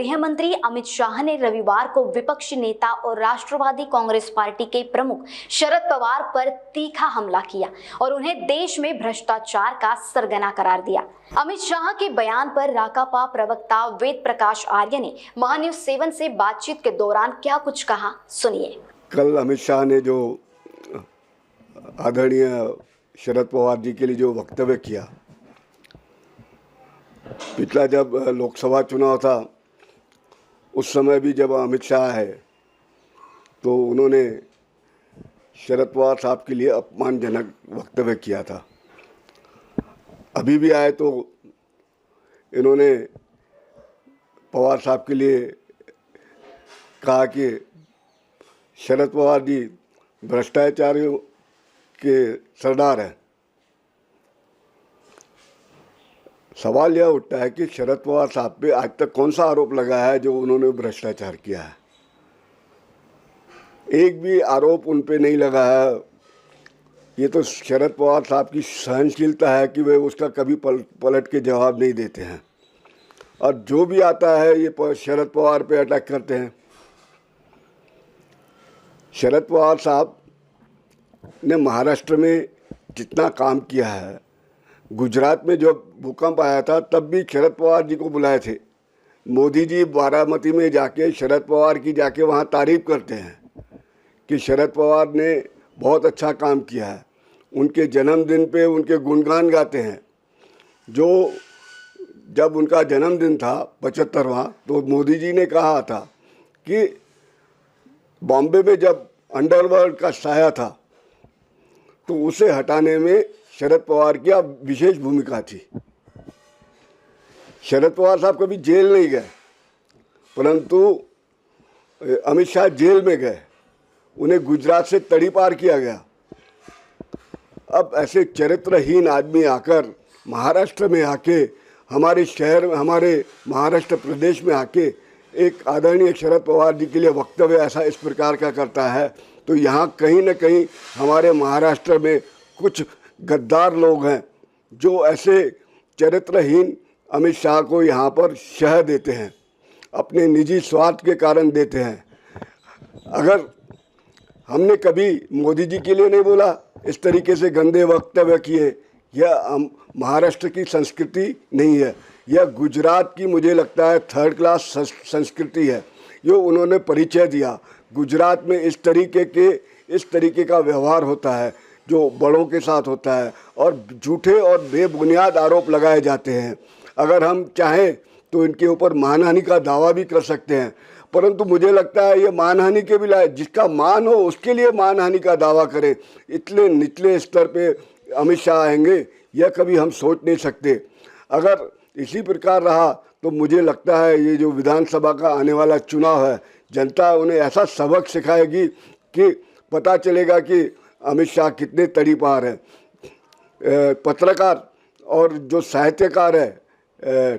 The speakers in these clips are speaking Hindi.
गृह मंत्री अमित शाह ने रविवार को विपक्षी नेता और राष्ट्रवादी कांग्रेस पार्टी के प्रमुख शरद पवार पर तीखा हमला किया और उन्हें देश में भ्रष्टाचार का सरगना करार दिया। अमित शाह के बयान पर राकापा प्रवक्ता वेद प्रकाश आर्य ने महान्यूज 7 से बातचीत के दौरान क्या कुछ कहा, सुनिए। कल अमित शाह ने जो आदरणीय शरद पवार जी के लिए जो वक्तव्य किया, पिछला जब लोकसभा चुनाव था उस समय भी जब अमित शाह है तो उन्होंने शरद पवार साहब के लिए अपमानजनक वक्तव्य किया था। अभी भी आए तो इन्होंने पवार साहब के लिए कहा कि शरद पवार जी भ्रष्टाचारियों के सरदार हैं। सवाल यह उठता है कि शरद पवार साहब पे आज तक कौन सा आरोप लगा है जो उन्होंने भ्रष्टाचार किया है? एक भी आरोप उन पे नहीं लगा है। ये तो शरद पवार साहब की सहनशीलता है कि वे उसका कभी पलट के जवाब नहीं देते हैं और जो भी आता है ये शरद पवार पे अटैक करते हैं। शरद पवार साहब ने महाराष्ट्र में जितना काम किया है, गुजरात में जो भूकंप आया था तब भी शरद पवार जी को बुलाए थे। मोदी जी बारामती में जाके शरद पवार की जाके वहाँ तारीफ करते हैं कि शरद पवार ने बहुत अच्छा काम किया है। उनके जन्मदिन पे उनके गुणगान गाते हैं। जो जब उनका जन्मदिन था 75वां, तो मोदी जी ने कहा था कि बॉम्बे में जब अंडरवर्ल्ड का साया था तो उसे हटाने में शरद पवार की विशेष भूमिका थी। शरद पवार साहब कभी जेल नहीं गए, परंतु अमित शाह जेल में गए। उन्हें गुजरात से तड़ी पार किया गया। अब ऐसे चरित्रहीन आदमी आकर महाराष्ट्र में आके, हमारे शहर में, हमारे महाराष्ट्र प्रदेश में आके एक आदरणीय शरद पवार जी के लिए वक्तव्य ऐसा इस प्रकार का करता है, तो यहाँ कहीं न कहीं हमारे महाराष्ट्र में कुछ गद्दार लोग हैं जो ऐसे चरित्रहीन अमित शाह को यहाँ पर शह देते हैं, अपने निजी स्वार्थ के कारण देते हैं। अगर हमने कभी मोदी जी के लिए नहीं बोला, इस तरीके से गंदे वक्तव्य किए, यह महाराष्ट्र की संस्कृति नहीं है। यह गुजरात की मुझे लगता है थर्ड क्लास संस्कृति है। जो उन्होंने परिचय दिया, गुजरात में इस तरीके का व्यवहार होता है जो बड़ों के साथ होता है और झूठे और बेबुनियाद आरोप लगाए जाते हैं। अगर हम चाहें तो इनके ऊपर मानहानि का दावा भी कर सकते हैं, परंतु मुझे लगता है ये मानहानि के भी लायक, जिसका मान हो उसके लिए मानहानि का दावा करें। इतने निचले स्तर पे अमित शाह आएंगे यह कभी हम सोच नहीं सकते। अगर इसी प्रकार रहा तो मुझे लगता है ये जो विधानसभा का आने वाला चुनाव है, जनता उन्हें ऐसा सबक सिखाएगी कि पता चलेगा कि अमित शाह कितने तड़ी पार हैं। पत्रकार और जो साहित्यकार है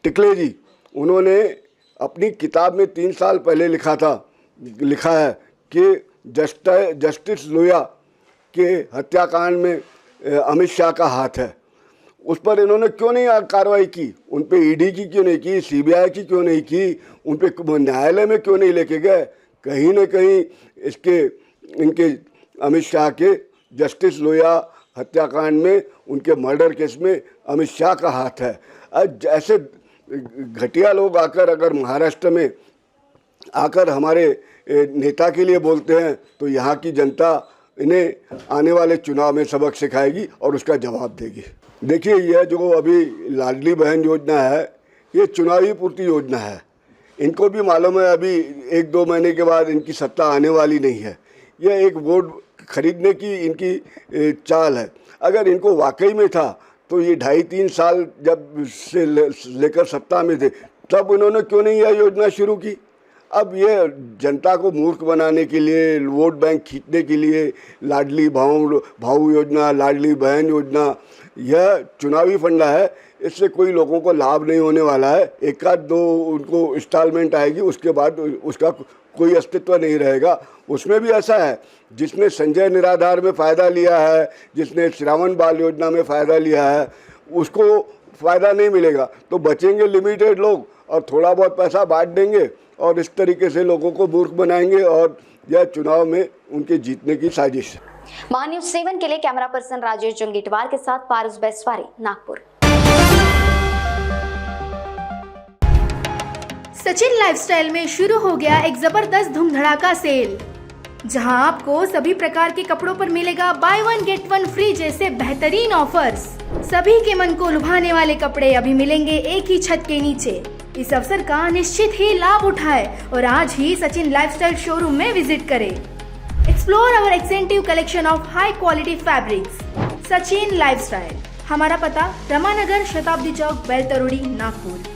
टिकले जी, उन्होंने अपनी किताब में 3 साल पहले लिखा है कि जस्टिस लोहिया के हत्याकांड में अमित शाह का हाथ है। उस पर इन्होंने क्यों नहीं कार्रवाई की? उन पे ईडी की क्यों नहीं की, सीबीआई की क्यों नहीं की, उन पे न्यायालय में क्यों नहीं लेके गए? कहीं न कहीं इनके अमित शाह के जस्टिस लोहिया हत्याकांड में, उनके मर्डर केस में अमित शाह का हाथ है। ऐसे घटिया लोग आकर अगर महाराष्ट्र में आकर हमारे नेता के लिए बोलते हैं तो यहाँ की जनता इन्हें आने वाले चुनाव में सबक सिखाएगी और उसका जवाब देगी। देखिए, यह जो अभी लाडली बहन योजना है, ये चुनावी पूर्ति योजना है। इनको भी मालूम है अभी 1-2 महीने के बाद इनकी सत्ता आने वाली नहीं है। यह एक वोट खरीदने की इनकी चाल है। अगर इनको वाकई में था तो ये 2.5-3 साल जब से लेकर सत्ता में थे तब उन्होंने क्यों नहीं यह योजना शुरू की? अब ये जनता को मूर्ख बनाने के लिए, वोट बैंक खींचने के लिए लाडली भाऊ योजना, लाडली बहन योजना, यह चुनावी फंडा है। इससे कोई लोगों को लाभ नहीं होने वाला है। 1-2 उनको इंस्टॉलमेंट आएगी, उसके बाद उसका कोई अस्तित्व नहीं रहेगा। उसमें भी ऐसा है, जिसने संजय निराधार में फ़ायदा लिया है, जिसने श्रावण बाल योजना में फ़ायदा लिया है, उसको फ़ायदा नहीं मिलेगा। तो बचेंगे लिमिटेड लोग और थोड़ा बहुत पैसा बांट देंगे और इस तरीके से लोगों को मूर्ख बनाएंगे और यह चुनाव में उनके जीतने की साजिश है। महान्यूज 7 के लिए कैमरा पर्सन राजेश जंगीटवार के साथ पारुस बैसवारी, नागपुर। सचिन लाइफस्टाइल में शुरू हो गया एक जबरदस्त धूम धड़ाका सेल, जहां आपको सभी प्रकार के कपड़ों पर मिलेगा बाय 1 गेट 1 फ्री जैसे बेहतरीन ऑफर्स। सभी के मन को लुभाने वाले कपड़े अभी मिलेंगे एक ही छत के नीचे। इस अवसर का निश्चित ही लाभ उठाए और आज ही सचिन लाइफस्टाइल शोरूम में विजिट करें। Explore our extensive collection of high quality fabrics. Sachin lifestyle, हमारा पता रमानगर, शताब्दी चौक, बेलतरोड़ी, नागपुर।